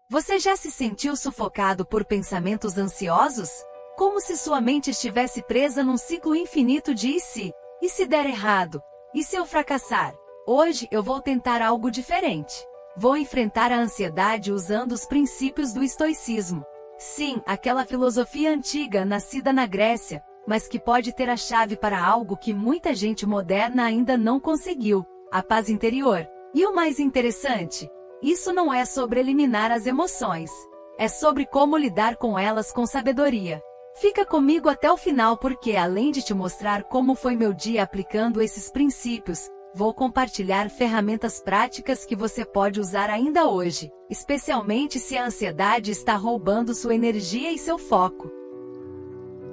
Você já se sentiu sufocado por pensamentos ansiosos? Como se sua mente estivesse presa num ciclo infinito de e se? E se der errado? E se eu fracassar? Hoje eu vou tentar algo diferente. Vou enfrentar a ansiedade usando os princípios do estoicismo. Sim, aquela filosofia antiga nascida na Grécia, mas que pode ter a chave para algo que muita gente moderna ainda não conseguiu: a paz interior. E o mais interessante? Isso não é sobre eliminar as emoções. É sobre como lidar com elas com sabedoria. Fica comigo até o final porque, além de te mostrar como foi meu dia aplicando esses princípios, vou compartilhar ferramentas práticas que você pode usar ainda hoje, especialmente se a ansiedade está roubando sua energia e seu foco.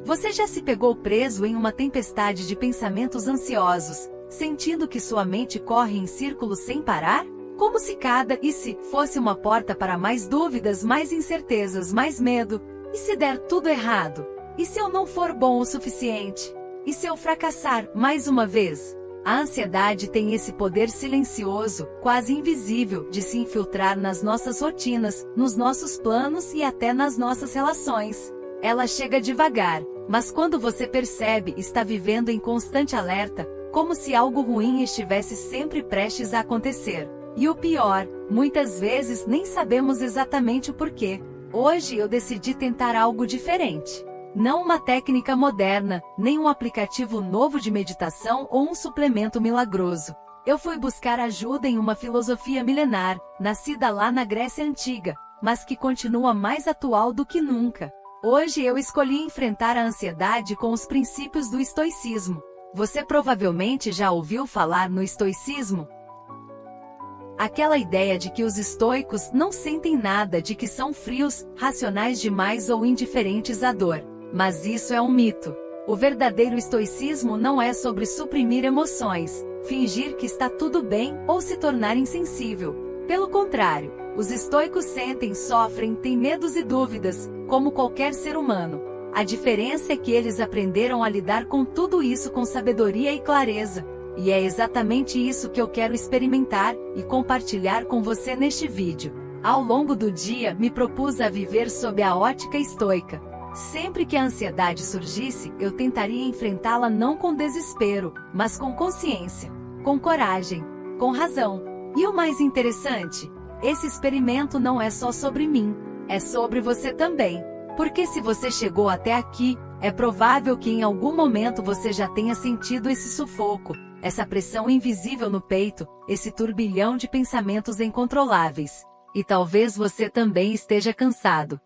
Você já se pegou preso em uma tempestade de pensamentos ansiosos, sentindo que sua mente corre em círculos sem parar? Como se cada "e se" fosse uma porta para mais dúvidas, mais incertezas, mais medo. E se der tudo errado? E se eu não for bom o suficiente? E se eu fracassar mais uma vez? A ansiedade tem esse poder silencioso, quase invisível, de se infiltrar nas nossas rotinas, nos nossos planos e até nas nossas relações. Ela chega devagar, mas quando você percebe, está vivendo em constante alerta, como se algo ruim estivesse sempre prestes a acontecer. E o pior, muitas vezes nem sabemos exatamente o porquê. Hoje eu decidi tentar algo diferente. Não uma técnica moderna, nem um aplicativo novo de meditação ou um suplemento milagroso. Eu fui buscar ajuda em uma filosofia milenar, nascida lá na Grécia Antiga, mas que continua mais atual do que nunca. Hoje eu escolhi enfrentar a ansiedade com os princípios do estoicismo. Você provavelmente já ouviu falar no estoicismo? Aquela ideia de que os estoicos não sentem nada, de que são frios, racionais demais ou indiferentes à dor. Mas isso é um mito. O verdadeiro estoicismo não é sobre suprimir emoções, fingir que está tudo bem ou se tornar insensível. Pelo contrário, os estoicos sentem, sofrem, têm medos e dúvidas, como qualquer ser humano. A diferença é que eles aprenderam a lidar com tudo isso com sabedoria e clareza. E é exatamente isso que eu quero experimentar e compartilhar com você neste vídeo. Ao longo do dia, me propus a viver sob a ótica estoica. Sempre que a ansiedade surgisse, eu tentaria enfrentá-la não com desespero, mas com consciência, com coragem, com razão. E o mais interessante? Esse experimento não é só sobre mim, é sobre você também. Porque se você chegou até aqui, é provável que em algum momento você já tenha sentido esse sufoco, essa pressão invisível no peito, esse turbilhão de pensamentos incontroláveis. E talvez você também esteja cansado.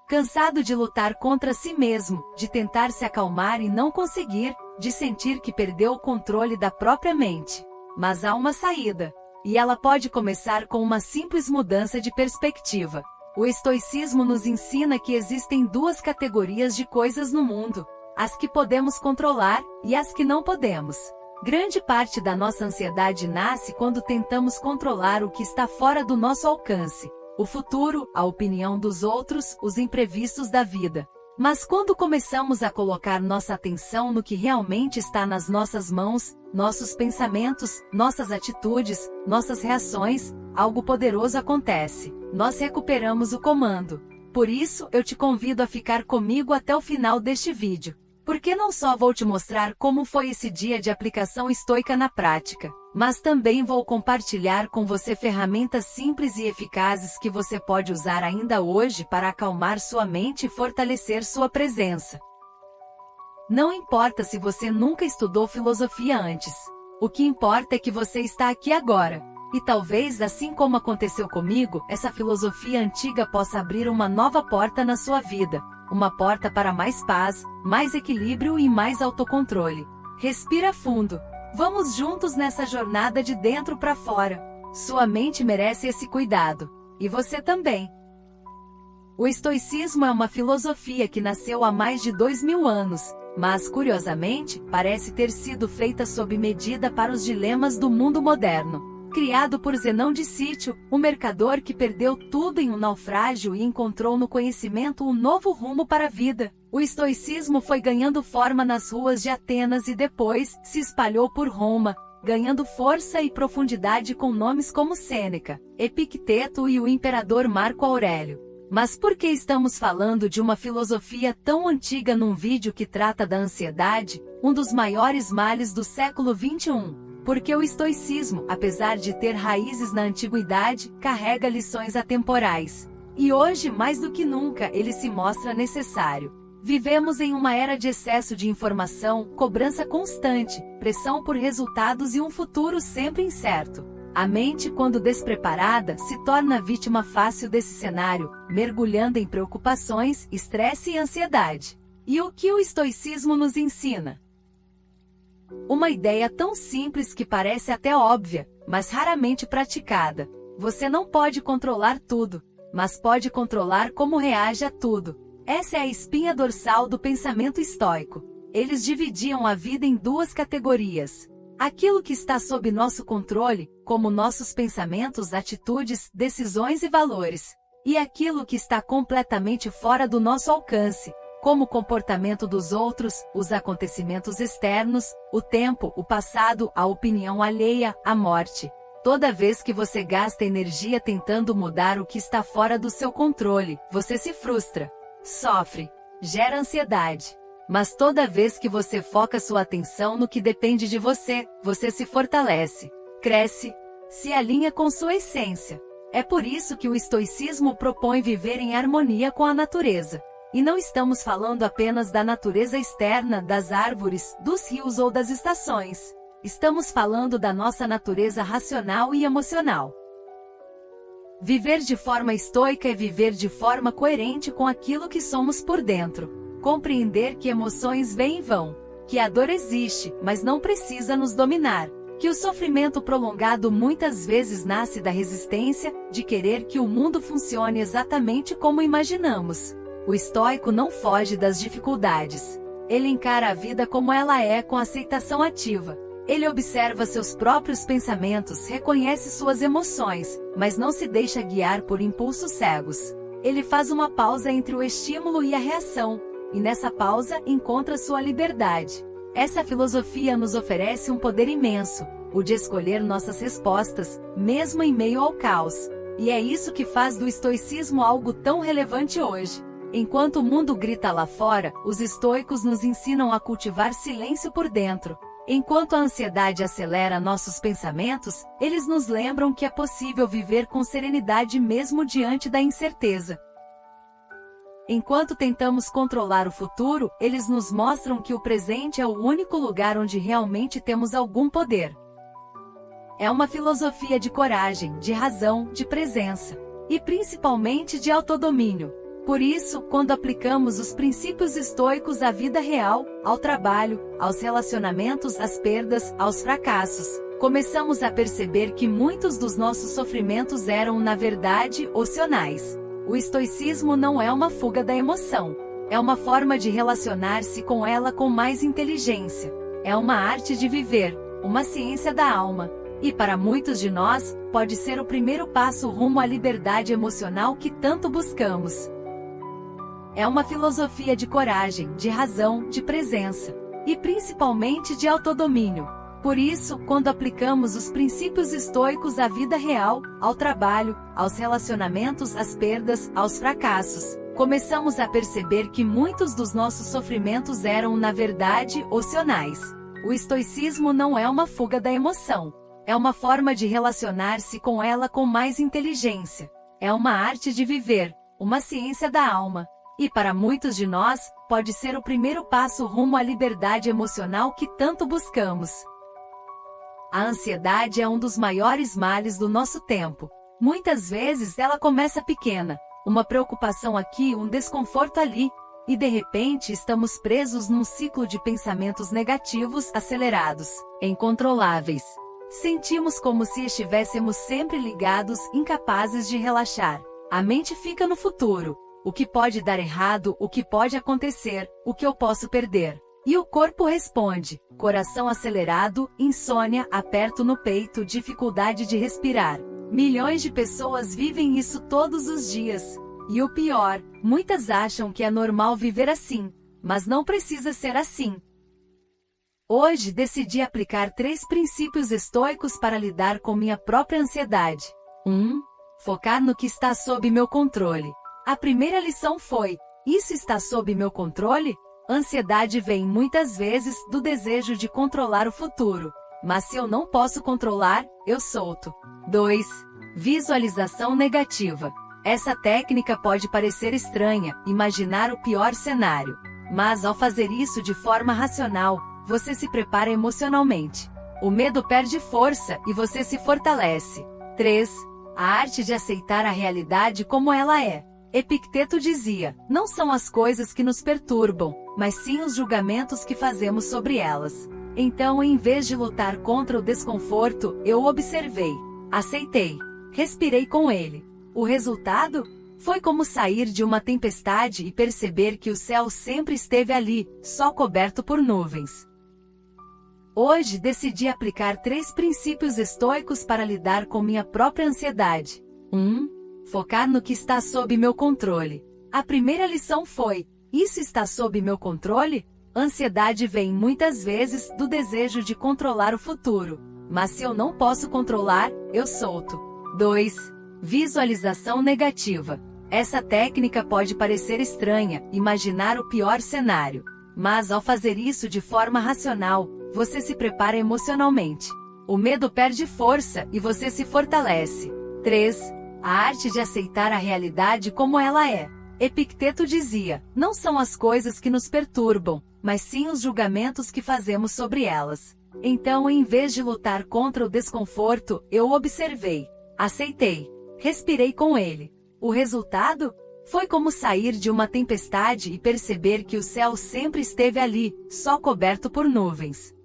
Cansado de lutar contra si mesmo, de tentar se acalmar e não conseguir, de sentir que perdeu o controle da própria mente. Mas há uma saída. E ela pode começar com uma simples mudança de perspectiva. O estoicismo nos ensina que existem duas categorias de coisas no mundo: as que podemos controlar e as que não podemos. Grande parte da nossa ansiedade nasce quando tentamos controlar o que está fora do nosso alcance: o futuro, a opinião dos outros, os imprevistos da vida. Mas quando começamos a colocar nossa atenção no que realmente está nas nossas mãos, nossos pensamentos, nossas atitudes, nossas reações, algo poderoso acontece. Nós recuperamos o comando. Por isso, eu te convido a ficar comigo até o final deste vídeo. Porque não só vou te mostrar como foi esse dia de aplicação estoica na prática, mas também vou compartilhar com você ferramentas simples e eficazes que você pode usar ainda hoje para acalmar sua mente e fortalecer sua presença. Não importa se você nunca estudou filosofia antes. O que importa é que você está aqui agora. E talvez, assim como aconteceu comigo, essa filosofia antiga possa abrir uma nova porta na sua vida. Uma porta para mais paz, mais equilíbrio e mais autocontrole. Respira fundo. Vamos juntos nessa jornada de dentro para fora. Sua mente merece esse cuidado. E você também. O estoicismo é uma filosofia que nasceu há mais de 2000 anos, mas, curiosamente, parece ter sido feita sob medida para os dilemas do mundo moderno. Criado por Zenão de Sítio, um mercador que perdeu tudo em um naufrágio e encontrou no conhecimento um novo rumo para a vida, o estoicismo foi ganhando forma nas ruas de Atenas e depois se espalhou por Roma, ganhando força e profundidade com nomes como Sêneca, Epicteto e o imperador Marco Aurélio. Mas por que estamos falando de uma filosofia tão antiga num vídeo que trata da ansiedade, um dos maiores males do século XXI? Porque o estoicismo, apesar de ter raízes na antiguidade, carrega lições atemporais. E hoje, mais do que nunca, ele se mostra necessário. Vivemos em uma era de excesso de informação, cobrança constante, pressão por resultados e um futuro sempre incerto. A mente, quando despreparada, se torna vítima fácil desse cenário, mergulhando em preocupações, estresse e ansiedade. E o que o estoicismo nos ensina? Uma ideia tão simples que parece até óbvia, mas raramente praticada. Você não pode controlar tudo, mas pode controlar como reage a tudo. Essa é a espinha dorsal do pensamento estoico. Eles dividiam a vida em duas categorias. Aquilo que está sob nosso controle, como nossos pensamentos, atitudes, decisões e valores. E aquilo que está completamente fora do nosso alcance, como o comportamento dos outros, os acontecimentos externos, o tempo, o passado, a opinião alheia, a morte. Toda vez que você gasta energia tentando mudar o que está fora do seu controle, você se frustra, sofre, gera ansiedade. Mas toda vez que você foca sua atenção no que depende de você, você se fortalece, cresce, se alinha com sua essência. É por isso que o estoicismo propõe viver em harmonia com a natureza. E não estamos falando apenas da natureza externa, das árvores, dos rios ou das estações. Estamos falando da nossa natureza racional e emocional. Viver de forma estoica é viver de forma coerente com aquilo que somos por dentro. Compreender que emoções vêm e vão, que a dor existe, mas não precisa nos dominar, que o sofrimento prolongado muitas vezes nasce da resistência, de querer que o mundo funcione exatamente como imaginamos. O estoico não foge das dificuldades. Ele encara a vida como ela é, com aceitação ativa. Ele observa seus próprios pensamentos, reconhece suas emoções, mas não se deixa guiar por impulsos cegos. Ele faz uma pausa entre o estímulo e a reação, e nessa pausa encontra sua liberdade. Essa filosofia nos oferece um poder imenso, o de escolher nossas respostas, mesmo em meio ao caos. E é isso que faz do estoicismo algo tão relevante hoje. Enquanto o mundo grita lá fora, os estoicos nos ensinam a cultivar silêncio por dentro. Enquanto a ansiedade acelera nossos pensamentos, eles nos lembram que é possível viver com serenidade mesmo diante da incerteza. Enquanto tentamos controlar o futuro, eles nos mostram que o presente é o único lugar onde realmente temos algum poder. É uma filosofia de coragem, de razão, de presença, e principalmente de autodomínio. Por isso, quando aplicamos os princípios estoicos à vida real, ao trabalho, aos relacionamentos, às perdas, aos fracassos, começamos a perceber que muitos dos nossos sofrimentos eram, na verdade, opcionais. O estoicismo não é uma fuga da emoção. É uma forma de relacionar-se com ela com mais inteligência. É uma arte de viver, uma ciência da alma. E para muitos de nós, pode ser o primeiro passo rumo à liberdade emocional que tanto buscamos. É uma filosofia de coragem, de razão, de presença. E principalmente de autodomínio. Por isso, quando aplicamos os princípios estoicos à vida real, ao trabalho, aos relacionamentos, às perdas, aos fracassos, começamos a perceber que muitos dos nossos sofrimentos eram, na verdade, opcionais. O estoicismo não é uma fuga da emoção. É uma forma de relacionar-se com ela com mais inteligência. É uma arte de viver, uma ciência da alma. E para muitos de nós, pode ser o primeiro passo rumo à liberdade emocional que tanto buscamos. A ansiedade é um dos maiores males do nosso tempo. Muitas vezes ela começa pequena, uma preocupação aqui, um desconforto ali, e de repente estamos presos num ciclo de pensamentos negativos acelerados, incontroláveis. Sentimos como se estivéssemos sempre ligados, incapazes de relaxar. A mente fica no futuro. O que pode dar errado, o que pode acontecer, o que eu posso perder. E o corpo responde, coração acelerado, insônia, aperto no peito, dificuldade de respirar. Milhões de pessoas vivem isso todos os dias. E o pior, muitas acham que é normal viver assim, mas não precisa ser assim. Hoje decidi aplicar 3 princípios estoicos para lidar com minha própria ansiedade. 1. Focar no que está sob meu controle. A primeira lição foi: isso está sob meu controle? Ansiedade vem muitas vezes do desejo de controlar o futuro. Mas se eu não posso controlar, eu solto. 2. Visualização negativa. Essa técnica pode parecer estranha, imaginar o pior cenário. Mas ao fazer isso de forma racional, você se prepara emocionalmente. O medo perde força e você se fortalece. 3. A arte de aceitar a realidade como ela é. Epicteto dizia: não são as coisas que nos perturbam, mas sim os julgamentos que fazemos sobre elas. Então, em vez de lutar contra o desconforto, eu observei, aceitei, respirei com ele. O resultado? Foi como sair de uma tempestade e perceber que o céu sempre esteve ali, só coberto por nuvens. Hoje decidi aplicar 3 princípios estoicos para lidar com minha própria ansiedade. 1. Focar no que está sob meu controle. A primeira lição foi: isso está sob meu controle? Ansiedade vem muitas vezes do desejo de controlar o futuro. Mas se eu não posso controlar, eu solto. 2. Visualização negativa. Essa técnica pode parecer estranha, imaginar o pior cenário. Mas ao fazer isso de forma racional, você se prepara emocionalmente. O medo perde força e você se fortalece. 3. A arte de aceitar a realidade como ela é. Epicteto dizia: não são as coisas que nos perturbam, mas sim os julgamentos que fazemos sobre elas. Então, em vez de lutar contra o desconforto, eu observei, aceitei, respirei com ele. O resultado? Foi como sair de uma tempestade e perceber que o céu sempre esteve ali, só coberto por nuvens.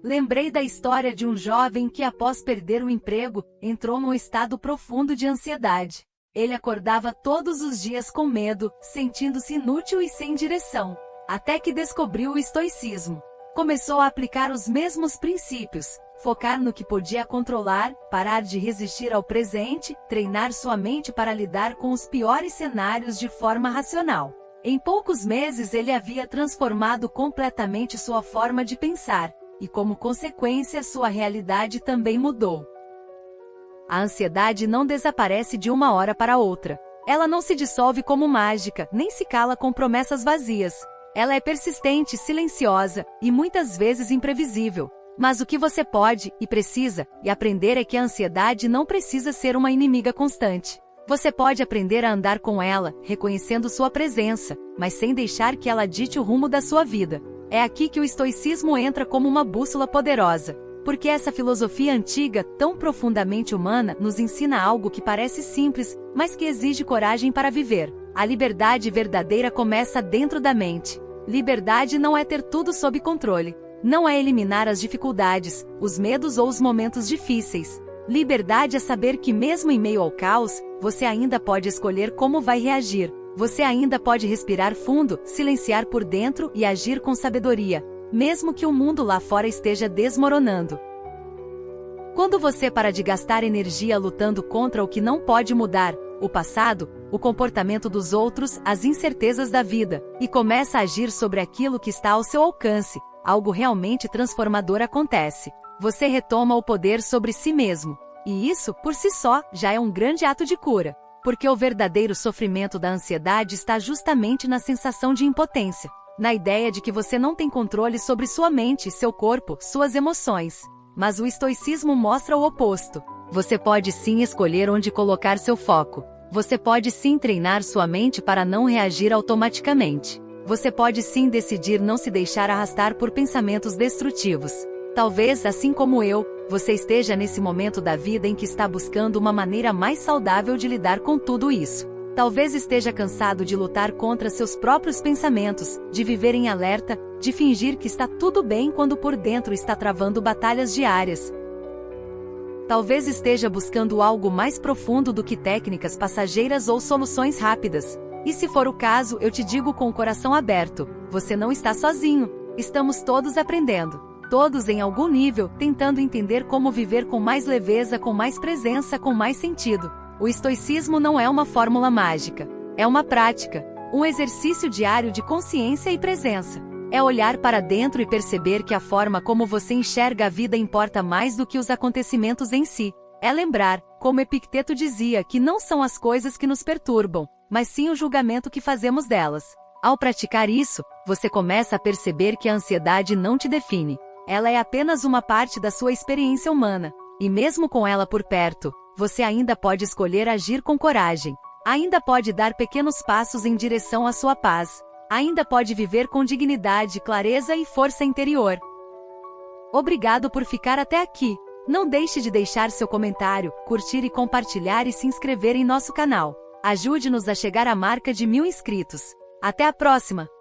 Lembrei da história de um jovem que, após perder o emprego, entrou num estado profundo de ansiedade. Ele acordava todos os dias com medo, sentindo-se inútil e sem direção. Até que descobriu o estoicismo. Começou a aplicar os mesmos princípios, focar no que podia controlar, parar de resistir ao presente, treinar sua mente para lidar com os piores cenários de forma racional. Em poucos meses ele havia transformado completamente sua forma de pensar, e como consequência sua realidade também mudou. A ansiedade não desaparece de uma hora para outra. Ela não se dissolve como mágica, nem se cala com promessas vazias. Ela é persistente, silenciosa e muitas vezes imprevisível. Mas o que você pode e precisa aprender é que a ansiedade não precisa ser uma inimiga constante. Você pode aprender a andar com ela, reconhecendo sua presença, mas sem deixar que ela dite o rumo da sua vida. É aqui que o estoicismo entra como uma bússola poderosa. Porque essa filosofia antiga, tão profundamente humana, nos ensina algo que parece simples, mas que exige coragem para viver. A liberdade verdadeira começa dentro da mente. Liberdade não é ter tudo sob controle. Não é eliminar as dificuldades, os medos ou os momentos difíceis. Liberdade é saber que mesmo em meio ao caos, você ainda pode escolher como vai reagir. Você ainda pode respirar fundo, silenciar por dentro e agir com sabedoria, mesmo que o mundo lá fora esteja desmoronando. Quando você para de gastar energia lutando contra o que não pode mudar, o passado, o comportamento dos outros, as incertezas da vida, e começa a agir sobre aquilo que está ao seu alcance, algo realmente transformador acontece. Você retoma o poder sobre si mesmo. E isso, por si só, já é um grande ato de cura. Porque o verdadeiro sofrimento da ansiedade está justamente na sensação de impotência. Na ideia de que você não tem controle sobre sua mente, seu corpo, suas emoções. Mas o estoicismo mostra o oposto. Você pode sim escolher onde colocar seu foco. Você pode sim treinar sua mente para não reagir automaticamente. Você pode sim decidir não se deixar arrastar por pensamentos destrutivos. Talvez, assim como eu, você esteja nesse momento da vida em que está buscando uma maneira mais saudável de lidar com tudo isso. Talvez esteja cansado de lutar contra seus próprios pensamentos, de viver em alerta, de fingir que está tudo bem quando por dentro está travando batalhas diárias. Talvez esteja buscando algo mais profundo do que técnicas passageiras ou soluções rápidas. E se for o caso, eu te digo com o coração aberto, você não está sozinho. Estamos todos aprendendo. Todos em algum nível, tentando entender como viver com mais leveza, com mais presença, com mais sentido. O estoicismo não é uma fórmula mágica. É uma prática, um exercício diário de consciência e presença. É olhar para dentro e perceber que a forma como você enxerga a vida importa mais do que os acontecimentos em si. É lembrar, como Epicteto dizia, que não são as coisas que nos perturbam, mas sim o julgamento que fazemos delas. Ao praticar isso, você começa a perceber que a ansiedade não te define. Ela é apenas uma parte da sua experiência humana. E mesmo com ela por perto, você ainda pode escolher agir com coragem. Ainda pode dar pequenos passos em direção à sua paz. Ainda pode viver com dignidade, clareza e força interior. Obrigado por ficar até aqui. Não deixe de deixar seu comentário, curtir e compartilhar e se inscrever em nosso canal. Ajude-nos a chegar à marca de 1000 inscritos. Até a próxima!